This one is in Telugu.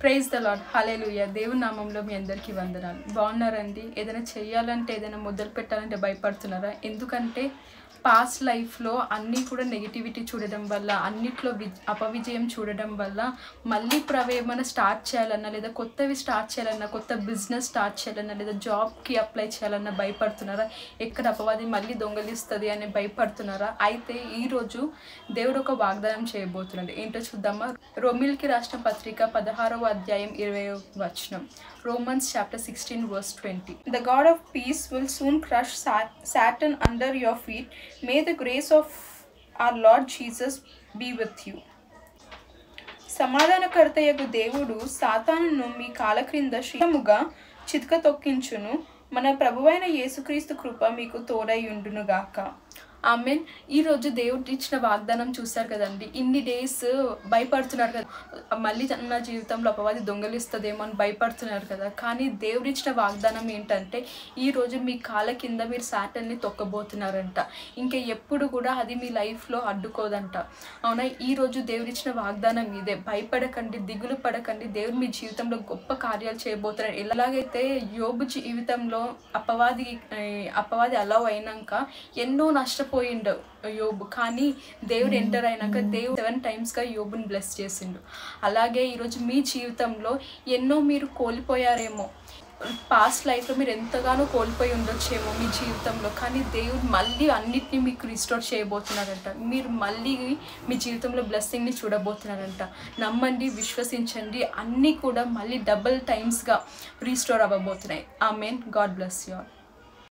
ప్రైజ్ ద లార్డ్, హల్లెలూయా. దేవుని నామంలో మీ అందరికీ వందనాలు. బాగున్నారండి? ఏదైనా చేయాలంటే, ఏదైనా మొదలు పెట్టాలంటే భయపడుతున్నారా? ఎందుకంటే పాస్ట్ లైఫ్లో అన్నీ కూడా నెగిటివిటీ చూడడం వల్ల, అన్నిట్లో అపవిజయం చూడడం వల్ల మళ్ళీ ఏమైనా స్టార్ట్ చేయాలన్నా, లేదా కొత్తవి స్టార్ట్ చేయాలన్నా, కొత్త బిజినెస్ స్టార్ట్ చేయాలన్నా, లేదా జాబ్కి అప్లై చేయాలన్నా భయపడుతున్నారా? ఎక్కడ అపవాది మళ్ళీ దొంగలిస్తుంది అని భయపడుతున్నారా? అయితే ఈరోజు దేవుడు ఒక వాగ్దానం చేయబోతున్నాడు. ఏంటో చూద్దామా? రోమిల్కి రాసిన పత్రిక 16వ అధ్యాయం 20వ వచనం. Romans chapter 16 verse 20. The God of peace will soon crush Satan under your feet. May the grace of our Lord Jesus be with you. సమాధానకర్తయగు దేవుడు సాతానును మీ కాల క్రింద శీఘ్రముగా చితక తొక్కించును. మన ప్రభువైన యేసుక్రీస్తు కృప మీకు తోడై ఉండునుగాక. ఆమేన్. ఈరోజు దేవుడు ఇచ్చిన వాగ్దానం చూస్తారు కదండి. ఇన్ని డేస్ భయపడుతున్నారు కదా, మళ్ళీ నా జీవితంలో అపవాది దొంగలిస్తుందేమో అని భయపడుతున్నారు కదా. కానీ దేవుడు ఇచ్చిన వాగ్దానం ఏంటంటే, ఈరోజు మీ కాళ్ళ కింద మీరు సాటన్ని తొక్కబోతున్నారంట. ఇంకా ఎప్పుడు కూడా అది మీ లైఫ్లో అడ్డుకోదంట. అవునా? ఈరోజు దేవుడు ఇచ్చిన వాగ్దానం ఇదే. భయపడకండి, దిగులు పడకండి. దేవుడు మీ జీవితంలో గొప్ప కార్యాలు చేయబోతున్నారు. ఎలాగైతే యోబు జీవితంలో అపవాది అలౌ అయినాక ఎన్నో నష్టపోయిండు యోబు, కానీ దేవుడు ఎంటర్ అయినాక దేవుడు 7 times యోబుని బ్లెస్ చేసిండు. అలాగే ఈరోజు మీ జీవితంలో ఎన్నో మీరు కోల్పోయారేమో, పాస్ట్ లైఫ్లో మీరు ఎంతగానో కోల్పోయి ఉండొచ్చేమో మీ జీవితంలో, కానీ దేవుడు మళ్ళీ అన్నిటినీ మీకు రిస్టోర్ చేయబోతున్నారంట. మీరు మళ్ళీ మీ జీవితంలో బ్లెస్సింగ్ని చూడబోతున్నారంట. నమ్మండి, విశ్వసించండి, అన్నీ కూడా మళ్ళీ డబుల్ టైమ్స్గా రీస్టోర్ అవ్వబోతున్నాయి. Amen. God bless you all.